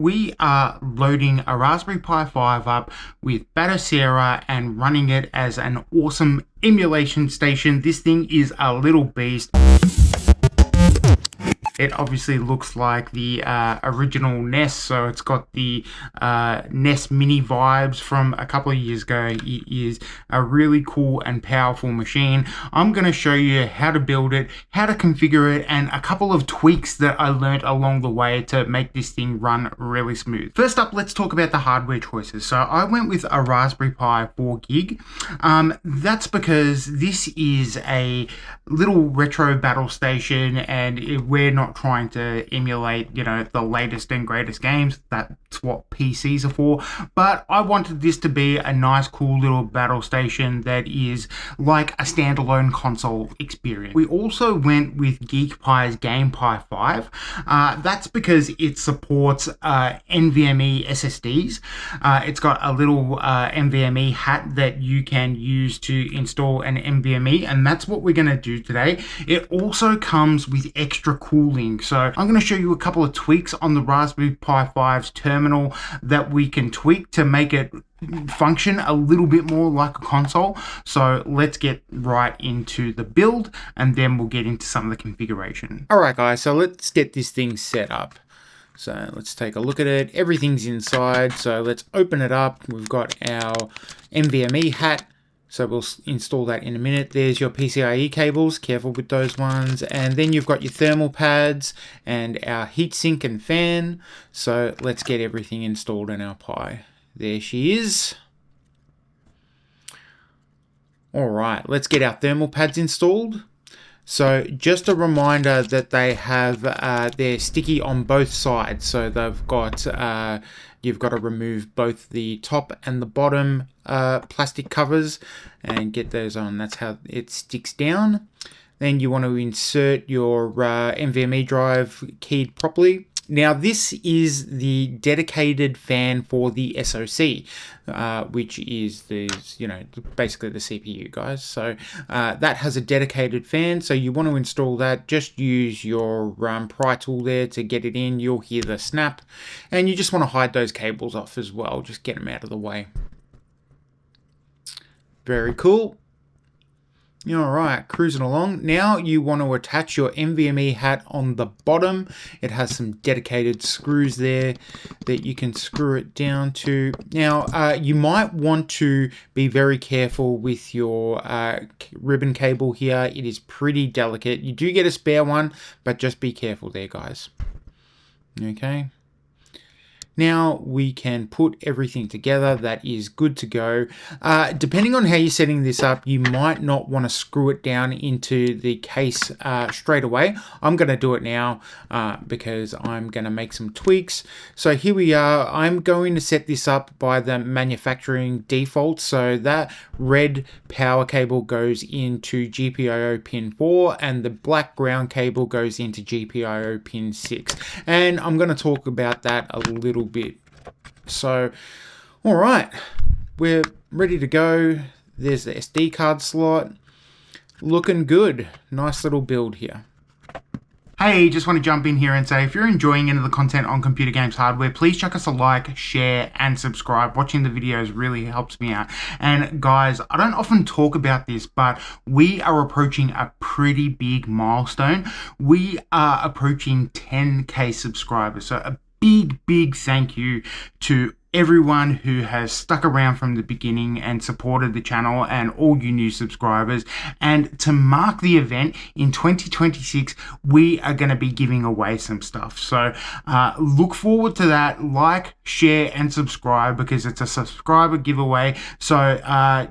We are loading a Raspberry Pi 5 up with Batocera and running it as an awesome emulation station. This thing is a little beast. It obviously looks like the original NES, so it's got the NES Mini vibes from a couple of years ago. It is a really cool and powerful machine. I'm going to show you how to build it, how to configure it, and a couple of tweaks that I learned along the way to make this thing run really smooth. First up, let's talk about the hardware choices. So I went with a Raspberry Pi 4 gig. That's because this is a little retro battle station, and we're not trying to emulate, the latest and greatest games. That's what PCs are for. But I wanted this to be a nice, cool little battle station that is like a standalone console experience. We also went with GeekPi's GamePi 5. That's because it supports NVMe SSDs. It's got a little NVMe hat that you can use to install an NVMe, and that's what we're going to do today. It also comes with extra cooling. So I'm going to show you a couple of tweaks on the Raspberry Pi 5's terminal that we can tweak to make it function a little bit more like a console. So let's get right into the build, and then we'll get into some of the configuration. All right, guys, so let's get this thing set up. So let's take a look at it. Everything's inside. So let's open it up. We've got our NVMe hat. So we'll install that in a minute. There's your PCIe cables, careful with those ones. And then you've got your thermal pads and our heatsink and fan. So let's get everything installed in our Pi. There she is. All right, let's get our thermal pads installed. So just a reminder that they have, they're sticky on both sides. So they've got, you've got to remove both the top and the bottom plastic covers and get those on. That's how it sticks down. Then you want to insert your NVMe drive keyed properly. Now this is the dedicated fan for the SoC, which is basically the CPU, guys. So that has a dedicated fan. So you want to install that. Just use your pry tool there to get it in. You'll hear the snap, and you just want to hide those cables off as well. Just get them out of the way. Very cool. All right, cruising along. Now you want to attach your NVMe hat on the bottom. It has some dedicated screws there that you can screw it down to. Now, you might want to be very careful with your ribbon cable here. It is pretty delicate. You do get a spare one, but just be careful there, guys. Okay. Now we can put everything together. That is good to go. Depending on how you're setting this up, you might not want to screw it down into the case straight away. I'm going to do it now because I'm going to make some tweaks. So here we are. I'm going to set this up by the manufacturing default. So that red power cable goes into GPIO pin 4 and the black ground cable goes into GPIO pin 6. And I'm going to talk about that a little bit. So, all right, we're ready to go. There's the SD card slot. Looking good. Nice little build here. Hey, just want to jump in here and say, if you're enjoying any of the content on Computer Games Hardware, please chuck us a like, share, and subscribe. Watching the videos really helps me out. And guys, I don't often talk about this, but we are approaching a pretty big milestone. We are approaching 10K subscribers. So a big thank you to everyone who has stuck around from the beginning and supported the channel, and all you new subscribers. And to mark the event in 2026, we are going to be giving away some stuff. So look forward to that. Like, share, and subscribe, because it's a subscriber giveaway. So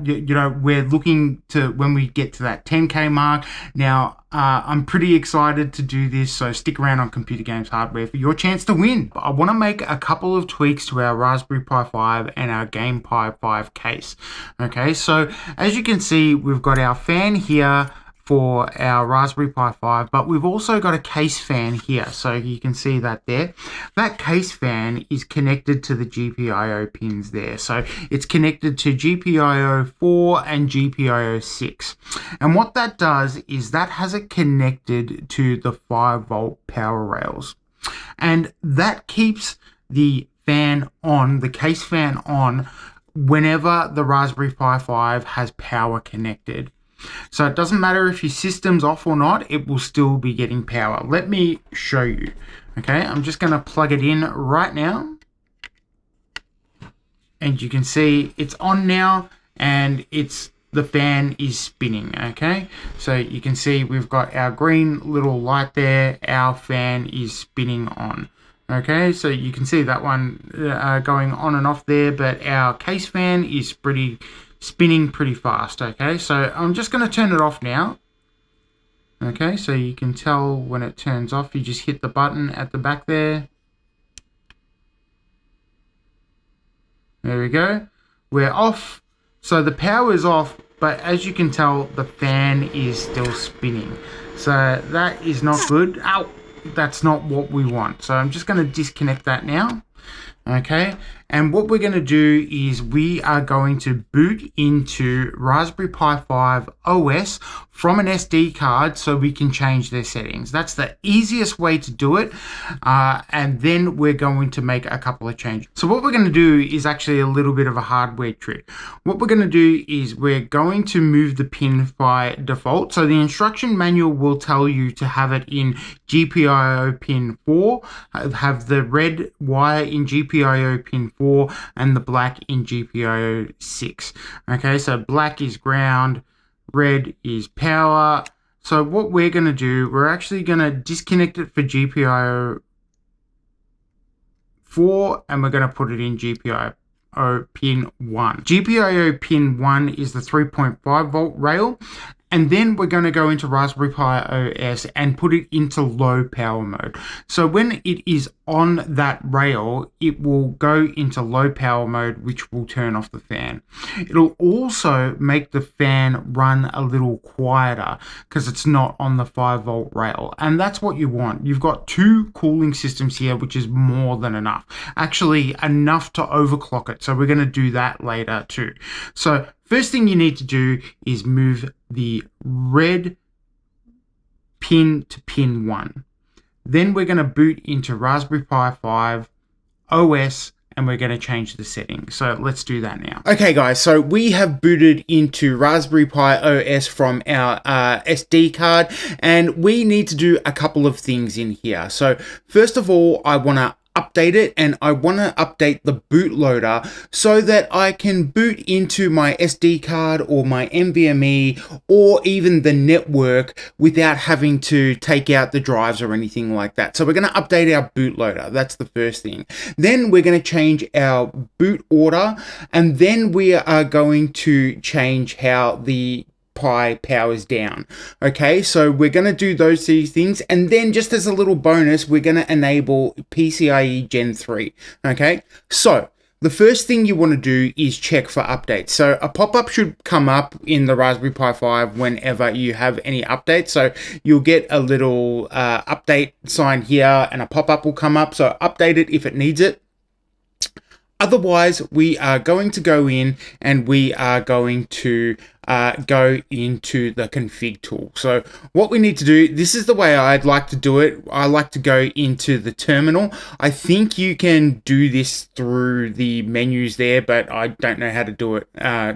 we're looking to, when we get to that 10K mark. Now I'm pretty excited to do this, so stick around on Computer Games Hardware for your chance to win. I want to make a couple of tweaks to our Raspberry Pi 5 and our GamePi 5 case. Okay, so as you can see, we've got our fan here for our Raspberry Pi 5, but we've also got a case fan here. So you can see that there. That case fan is connected to the GPIO pins there. So it's connected to GPIO 4 and GPIO 6. And what that does is that has it connected to the 5-volt power rails. And that keeps the fan on, the case fan on, whenever the Raspberry Pi 5 has power connected. So it doesn't matter if your system's off or not, it will still be getting power. Let me show you. Okay, I'm just going to plug it in right now. And you can see it's on now, and the fan is spinning. Okay, so you can see we've got our green little light there. Our fan is spinning on. Okay, so you can see that one going on and off there, but our case fan is spinning pretty fast. Okay, so I'm just going to turn it off now. Okay, so you can tell when it turns off, you just hit the button at the back there. There we go. We're off. So the power is off, but as you can tell, the fan is still spinning. So that is not good. Ow! That's not what we want. So I'm just going to disconnect that now. Okay, and what we're going to do is we are going to boot into Raspberry Pi 5 OS from an SD card so we can change their settings. That's the easiest way to do it, and then we're going to make a couple of changes. So what we're going to do is actually a little bit of a hardware trick. What we're going to do is we're going to move the pin by default. So the instruction manual will tell you to have it in GPIO pin 4, have the red wire in GPIO pin 4 and the black in GPIO 6. Okay, so black is ground, red is power. So what we're going to do, we're actually going to disconnect it for GPIO 4 and we're going to put it in GPIO pin 1. GPIO pin 1 is the 3.5 volt rail. And then we're going to go into Raspberry Pi OS and put it into low power mode. So when it is on that rail, it will go into low power mode, which will turn off the fan. It'll also make the fan run a little quieter because it's not on the 5 volt rail. And that's what you want. You've got two cooling systems here, which is more than enough. Actually, enough to overclock it. So we're going to do that later too. So first thing you need to do is move the red pin to pin 1. Then we're going to boot into Raspberry Pi 5 OS and we're going to change the settings. So let's do that now. Okay guys, so we have booted into Raspberry Pi OS from our SD card, and we need to do a couple of things in here. So first of all, I want to update it, and I want to update the bootloader so that I can boot into my SD card or my NVMe or even the network without having to take out the drives or anything like that. So we're going to update our bootloader. That's the first thing. Then we're going to change our boot order, and then we are going to change how the Pi powers down. Okay, so we're going to do those two things, and then just as a little bonus, we're going to enable PCIe Gen 3. Okay, so the first thing you want to do is check for updates. So a pop-up should come up in the Raspberry Pi 5 whenever you have any updates. So you'll get a little update sign here, and a pop-up will come up. So update it if it needs it. Otherwise, we are going to go in and we are going to go into the config tool. So what we need to do, this is the way I'd like to do it. I like to go into the terminal. I think you can do this through the menus there, but I don't know how to do it,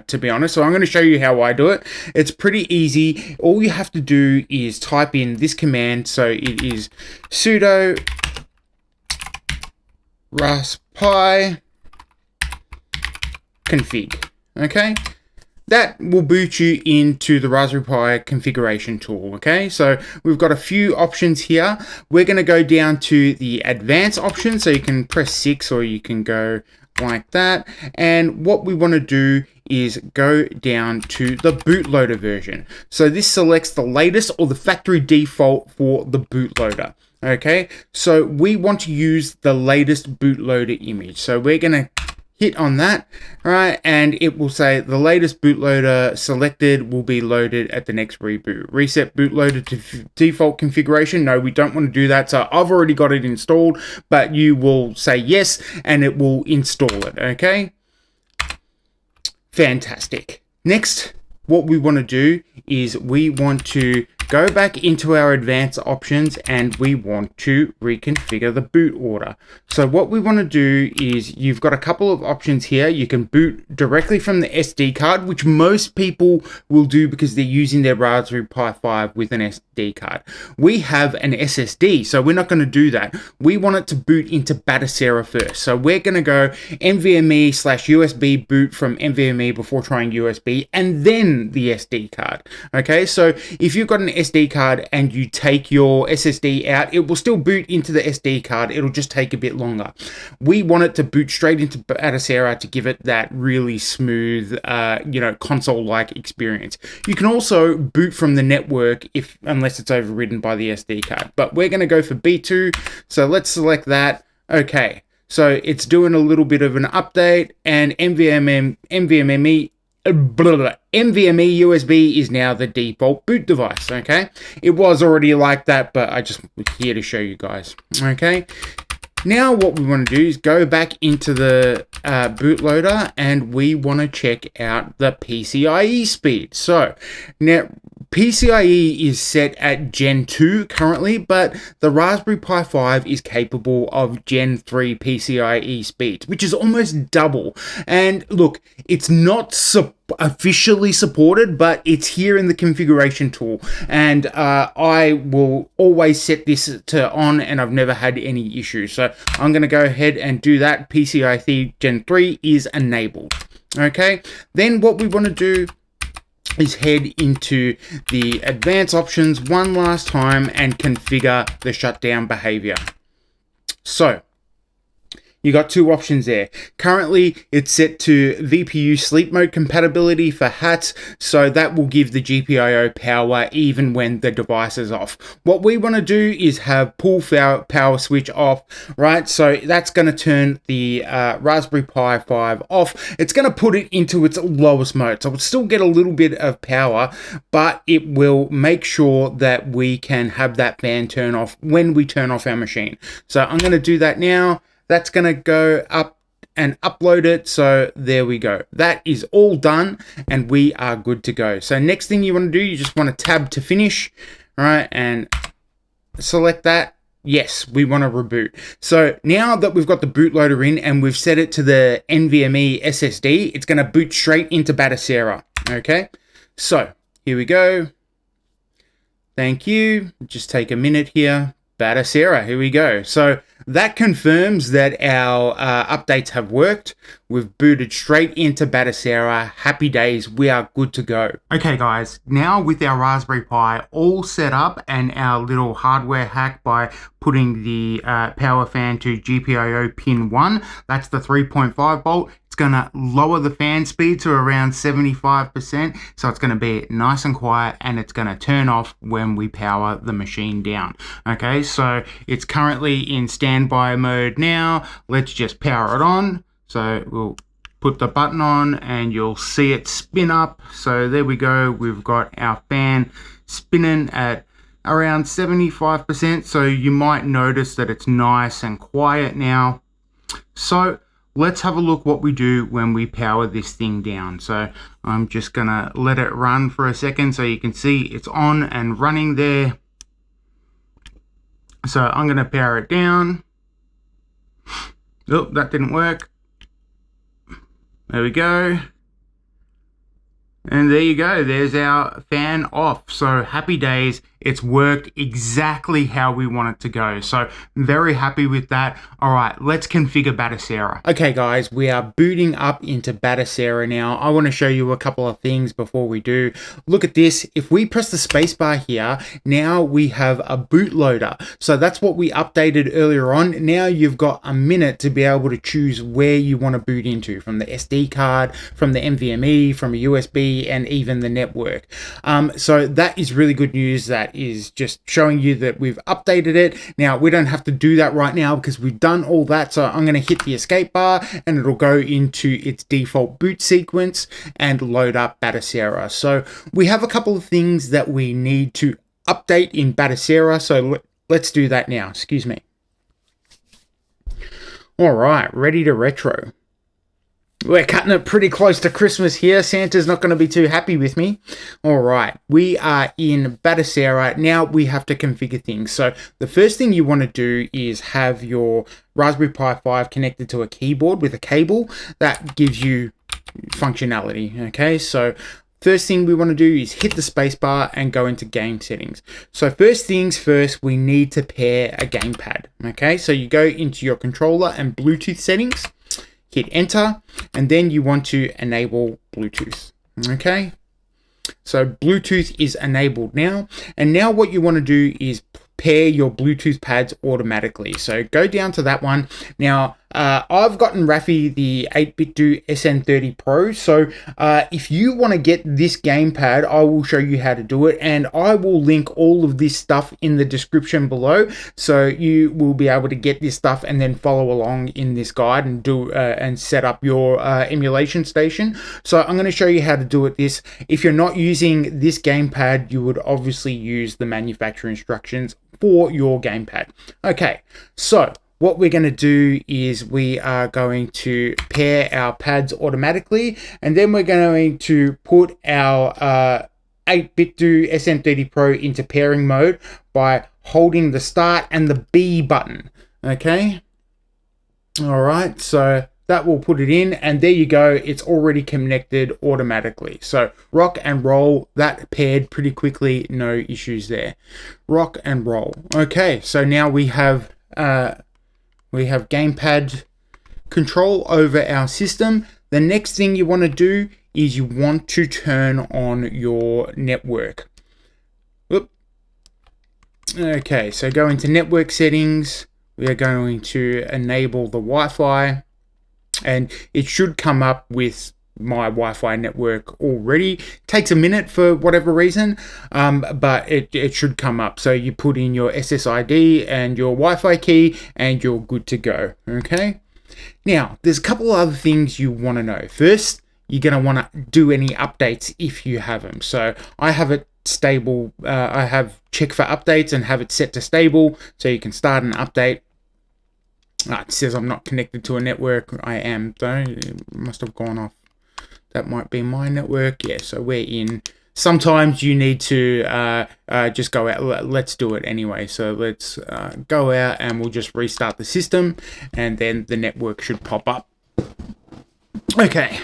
to be honest. So I'm going to show you how I do it. It's pretty easy. All you have to do is type in this command. So it is sudo raspi config. Okay, that will boot you into the Raspberry Pi configuration tool. Okay, so we've got a few options here. We're going to go down to the advanced option, so you can press 6 or you can go like that. And what we want to do is go down to the bootloader version. So this selects the latest or the factory default for the bootloader. Okay, so we want to use the latest bootloader image. So we're going to hit on that, right, and it will say the latest bootloader selected will be loaded at the next reboot. Reset bootloader to default configuration. No, we don't want to do that. So I've already got it installed, but you will say yes and it will install it. Okay, fantastic. Next, what we want to do is we want to go back into our advanced options and we want to reconfigure the boot order. So what we want to do is, you've got a couple of options here. You can boot directly from the SD card, which most people will do because they're using their Raspberry Pi 5 with an SD card. We have an SSD, so we're not going to do that. We want it to boot into Batocera first. So we're going to go NVMe/USB boot from NVMe before trying USB, and then the SD card. Okay, so if you've got an SD card and you take your SSD out, it will still boot into the SD card. It'll just take a bit longer. We want it to boot straight into Batocera to give it that really smooth, console-like experience. You can also boot from the network unless it's overridden by the SD card. But we're going to go for B2, so let's select that. Okay, so it's doing a little bit of an update, and NVMe USB is now the default boot device. Okay, it was already like that, but I just was here to show you guys. Okay, now what we want to do is go back into the bootloader, and we want to check out the PCIe speed. So now PCIe is set at Gen 2 currently, but the Raspberry Pi 5 is capable of Gen 3 PCIe speeds, which is almost double. And look, it's not officially supported, but it's here in the configuration tool, and I will always set this to on, and I've never had any issues. So I'm going to go ahead and do that. PCIe Gen 3 is enabled. Okay, then what we want to do is head into the advanced options one last time and configure the shutdown behavior. So you got two options there. Currently, it's set to VPU sleep mode compatibility for HATs, so that will give the GPIO power even when the device is off. What we want to do is have pull power switch off, right? So that's going to turn the Raspberry Pi 5 off. It's going to put it into its lowest mode, so we'll still get a little bit of power, but it will make sure that we can have that fan turn off when we turn off our machine. So I'm going to do that now. That's going to go up and upload it. So there we go. That is all done, and we are good to go. So next thing you want to do, you just want to tab to finish, right? And select that. Yes, we want to reboot. So now that we've got the bootloader in and we've set it to the NVMe SSD, it's going to boot straight into Batocera. Okay, so here we go. Thank you. Just take a minute here. Batocera, here we go. So that confirms that our updates have worked. We've booted straight into Batocera. Happy days, we are good to go. Okay guys, now with our Raspberry Pi all set up and our little hardware hack by putting the power fan to GPIO pin 1, that's the 3.5 volt. It's going to lower the fan speed to around 75%, so it's going to be nice and quiet, and it's going to turn off when we power the machine down. Okay, so it's currently in standby mode now. Let's just power it on. So we'll put the button on and you'll see it spin up. So there we go. We've got our fan spinning at around 75%. So you might notice that it's nice and quiet now. So let's have a look what we do when we power this thing down. So I'm just gonna let it run for a second so you can see it's on and running there. So I'm gonna power it down. Oh, that didn't work. There we go. And there you go, there's our fan off. So happy days, it's worked exactly how we want it to go. So I'm very happy with that. All right, let's configure Batocera. Okay guys, we are booting up into Batocera now. I want to show you a couple of things before we do. Look at this. If we press the spacebar here, now we have a bootloader. So that's what we updated earlier on. Now you've got a minute to be able to choose where you want to boot into, from the SD card, from the NVMe, from a USB, and even the network. So that is really good news. That is just showing you that we've updated it. Now we don't have to do that right now because we've done all that. So I'm going to hit the escape bar and it'll go into its default boot sequence and load up Batocera. So we have a couple of things that we need to update in Batocera. So let's do that now. Excuse me. All right, ready to retro. We're cutting it pretty close to Christmas here. Santa's not going to be too happy with me. All right, we are in Batocera. Now we have to configure things. So the first thing you want to do is have your Raspberry Pi 5 connected to a keyboard with a cable. That gives you functionality, okay? So first thing we want to do is hit the spacebar and go into game settings. So first things first, we need to pair a gamepad, okay? So you go into your controller and Bluetooth settings, hit enter, and then you want to enable Bluetooth, okay? So Bluetooth is enabled now, and now what you want to do is pair your Bluetooth pads automatically. So go down to that one. Now, I've gotten Rafi the 8BitDo SN30 Pro. So if you want to get this gamepad, I will show you how to do it. And I will link all of this stuff in the description below. So you will be able to get this stuff and then follow along in this guide and do and set up your emulation station. So I'm going to show you how to do it this. If you're not using this gamepad, you would obviously use the manufacturer instructions for your gamepad. Okay, so what we're going to do is we are going to pair our pads automatically, and then we're going to put our 8BitDo SN30 Pro into pairing mode by holding the start and the B button. Okay, all right, so that will put it in, and there you go, it's already connected automatically. So rock and roll, that paired pretty quickly, no issues there. Rock and roll. Okay, so now we have gamepad control over our system. The next thing you want to do is you want to turn on your network. Whoop. Okay, so go into network settings. We are going to enable the Wi-Fi, and it should come up with my Wi-Fi network already. Takes a minute for whatever reason, but it should come up. So you put in your SSID and your Wi-Fi key and you're good to go. Okay, now there's a couple other things you want to know. First, you're going to want to do any updates if you have them. So I have it stable. I have check for updates and have it set to stable, so you can start an update. It says I'm not connected to a network. I am though. It must have gone off. That might be my network. Yeah, so we're in. Sometimes you need to just go out. Let's do it anyway. So let's go out and we'll just restart the system, and then the network should pop up. Okay.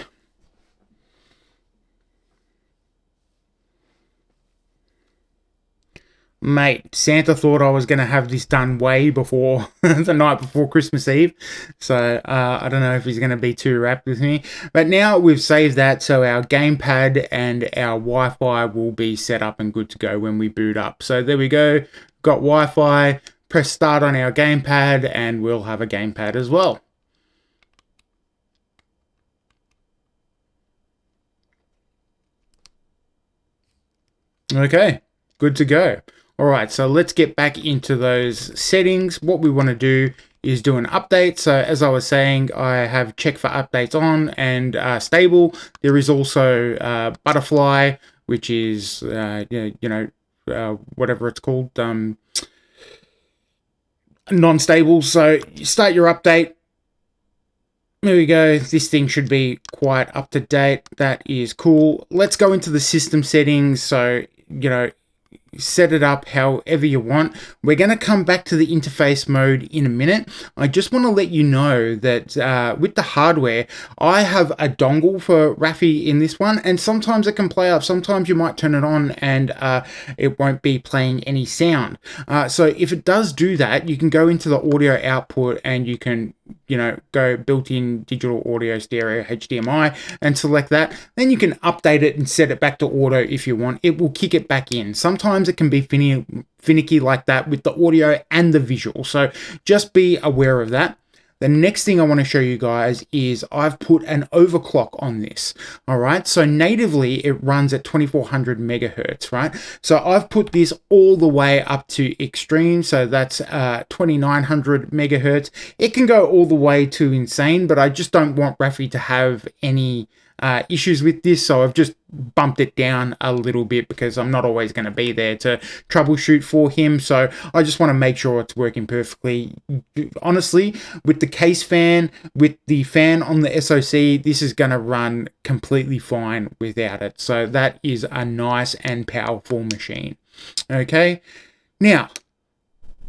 Mate, Santa thought I was going to have this done way before the night before Christmas Eve. So I don't know if he's going to be too wrapped with me. But now we've saved that, so our gamepad and our Wi-Fi will be set up and good to go when we boot up. So there we go. Got Wi-Fi. Press start on our gamepad and we'll have a gamepad as well. Okay, good to go. All right, so let's get back into those settings. What we want to do is do an update. So as I was saying, I have check for updates on and stable. There is also butterfly, which is, whatever it's called, non-stable. So you start your update. There we go. This thing should be quite up to date. That is cool. Let's go into the system settings. So, set it up however you want. We're going to come back to the interface mode in a minute. I just want to let you know that with the hardware, I have a dongle for Rafi in this one, and sometimes it can play up. Sometimes you might turn it on and it won't be playing any sound. So if it does do that, you can go into the audio output and you can go built-in digital audio stereo HDMI and select that. Then you can update it and set it back to auto if you want. It will kick it back in. Sometimes it can be finicky like that with the audio and the visual. So just be aware of that. The next thing I want to show you guys is I've put an overclock on this. All right, so natively it runs at 2400 megahertz, right? So I've put this all the way up to extreme, so that's 2900 megahertz. It can go all the way to insane, but I just don't want Rafi to have any issues with this, so I've just bumped it down a little bit because I'm not always going to be there to troubleshoot for him. So I just want to make sure it's working perfectly. Honestly, with the case fan, with the fan on the SoC, this is going to run completely fine without it. So that is a nice and powerful machine. Okay, now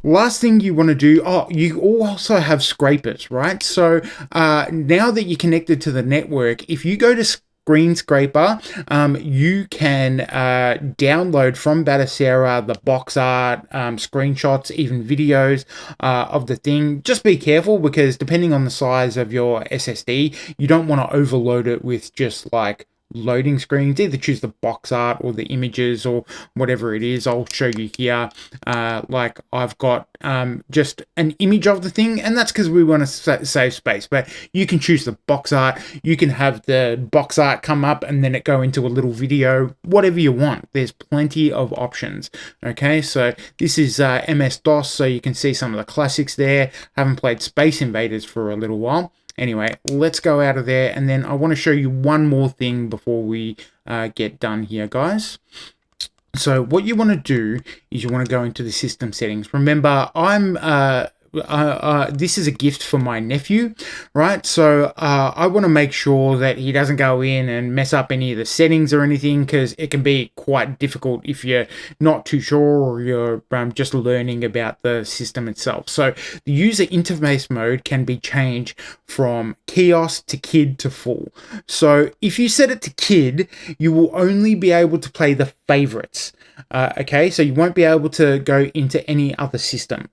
last thing you want to do, you also have scrapers, right? So now that you're connected to the network, if you go to Screen Scraper, you can download from Batocera the box art, screenshots, even videos of the thing. Just be careful because depending on the size of your SSD, you don't want to overload it with just like loading screens. Either choose the box art or the images or whatever it is. I'll show you here. Like I've got just an image of the thing, and that's because we want to save space. But you can choose the box art. You can have the box art come up and then it go into a little video, whatever you want. There's plenty of options. Okay, so this is MS-DOS, so you can see some of the classics there. Haven't played Space Invaders for a little while. Anyway, let's go out of there, and then I want to show you one more thing before we get done here, guys. So what you want to do is you want to go into the system settings. Remember, this is a gift for my nephew, right? So I want to make sure that he doesn't go in and mess up any of the settings or anything, because it can be quite difficult if you're not too sure or you're just learning about the system itself. So the user interface mode can be changed from kiosk to kid to full. So if you set it to kid, you will only be able to play the favorites. Okay, so you won't be able to go into any other system.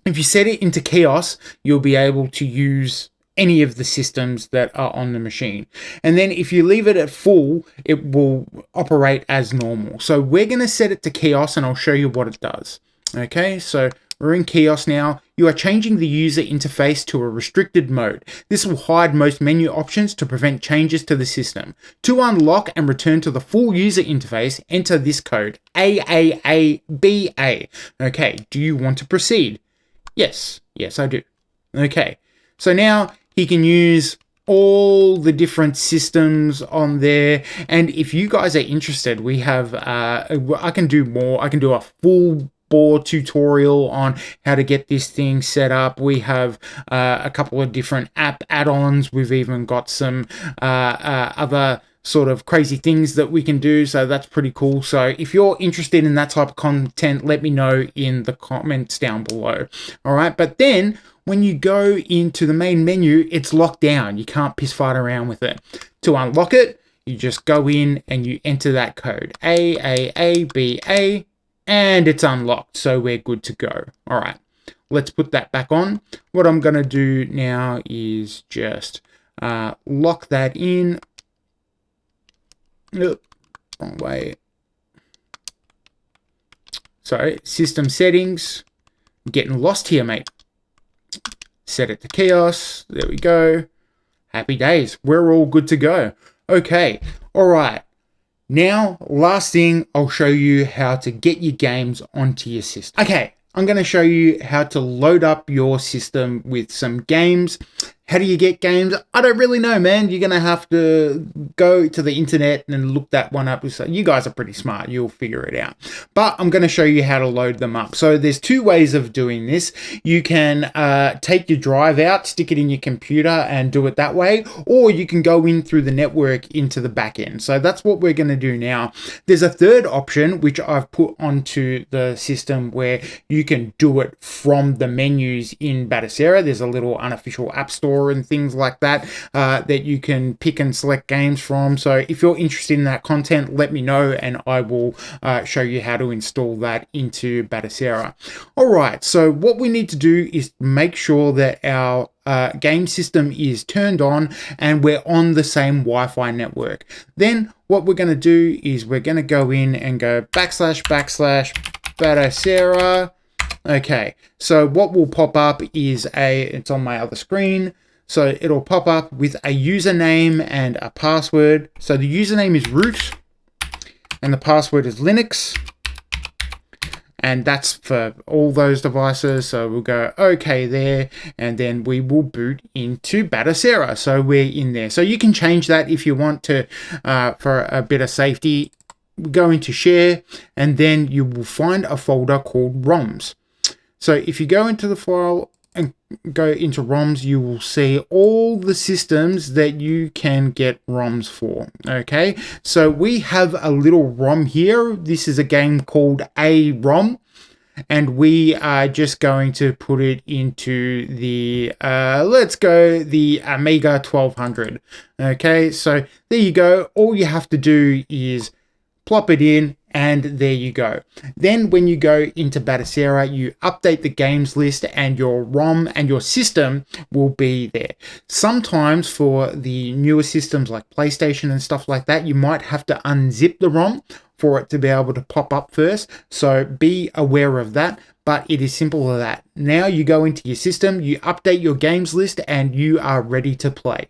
If you set it into kiosk, you'll be able to use any of the systems that are on the machine. And then if you leave it at full, it will operate as normal. So we're going to set it to kiosk, and I'll show you what it does. Okay, so we're in kiosk now. You are changing the user interface to a restricted mode. This will hide most menu options to prevent changes to the system. To unlock and return to the full user interface, enter this code, AAABA. Okay, do you want to proceed? Yes, I do. Okay, so now he can use all the different systems on there, and if you guys are interested, we have I can do more. I can do a full bore tutorial on how to get this thing set up. We have a couple of different app add-ons. We've even got some other sort of crazy things that we can do, so that's pretty cool. So if you're interested in that type of content, let me know in the comments down below. All right, but then when you go into the main menu, it's locked down. You can't piss fight around with it. To unlock it, you just go in and you enter that code, AAABA, and it's unlocked, so we're good to go. All right, let's put that back on. What I'm gonna do now is just lock that in. Wrong way. Sorry, system settings. I'm getting lost here, mate. Set it to kiosk. There we go. Happy days. We're all good to go. Okay. All right. Now, last thing, I'll show you how to get your games onto your system. Okay. I'm going to show you how to load up your system with some games. How do you get games? I don't really know, man. You're going to have to go to the internet and look that one up. So you guys are pretty smart. You'll figure it out. But I'm going to show you how to load them up. So there's two ways of doing this. You can take your drive out, stick it in your computer and do it that way. Or you can go in through the network into the back end. So that's what we're going to do now. There's a third option, which I've put onto the system, where you can do it from the menus in Batocera. There's a little unofficial app store and things like that that you can pick and select games from. So if you're interested in that content, let me know and I will show you how to install that into Batocera. All right, so what we need to do is make sure that our game system is turned on and we're on the same Wi-Fi network. Then what we're going to do is we're going to go in and go / Batocera. Okay, so what will pop up is it's on my other screen. So it'll pop up with a username and a password. So the username is root and the password is Linux. and that's for all those devices. So we'll go okay there, and then we will boot into Batocera. So we're in there. So you can change that if you want to for a bit of safety. Go into share, and then you will find a folder called ROMs. So if you go into the file and go into ROMs, you will see all the systems that you can get ROMs for. Okay, so we have a little ROM here. This is a game called AROM, and we are just going to put it into the let's go the Amiga 1200. Okay, so there you go. All you have to do is plop it in, and there you go. Then when you go into Batocera, you update the games list, and your ROM and your system will be there. Sometimes for the newer systems like PlayStation and stuff like that, you might have to unzip the ROM for it to be able to pop up first. So be aware of that, but it is simple as that. Now you go into your system, you update your games list, and you are ready to play.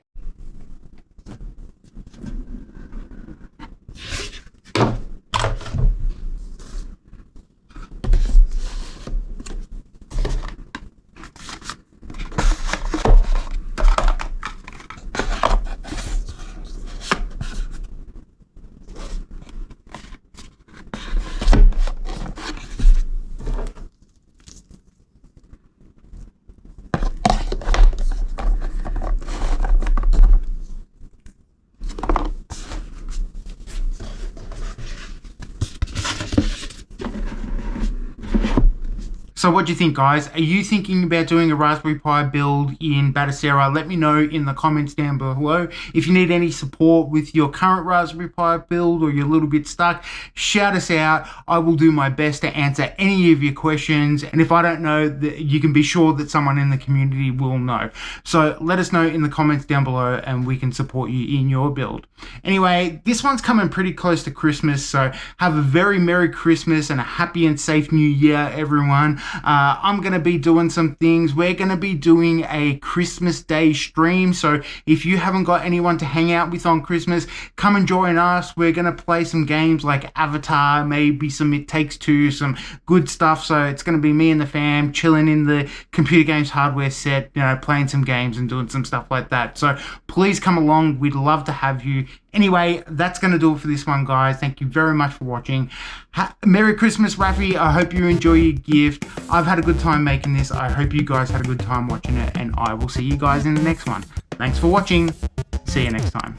So what do you think, guys? Are you thinking about doing a Raspberry Pi build in Batocera? Let me know in the comments down below. If you need any support with your current Raspberry Pi build, or you're a little bit stuck, shout us out. I will do my best to answer any of your questions. And if I don't know, you can be sure that someone in the community will know. So let us know in the comments down below, and we can support you in your build. Anyway, this one's coming pretty close to Christmas, so have a very Merry Christmas and a happy and safe New Year, everyone. I'm going to be doing some things. We're going to be doing a Christmas Day stream. So if you haven't got anyone to hang out with on Christmas, come and join us. We're going to play some games like Avatar, maybe some It Takes Two, some good stuff. So it's going to be me and the fam chilling in the computer games hardware set, you know, playing some games and doing some stuff like that. So please come along. We'd love to have you. Anyway, that's going to do it for this one, guys. Thank you very much for watching. Merry Christmas, Raffy. I hope you enjoy your gift. I've had a good time making this. I hope you guys had a good time watching it, and I will see you guys in the next one. Thanks for watching. See you next time.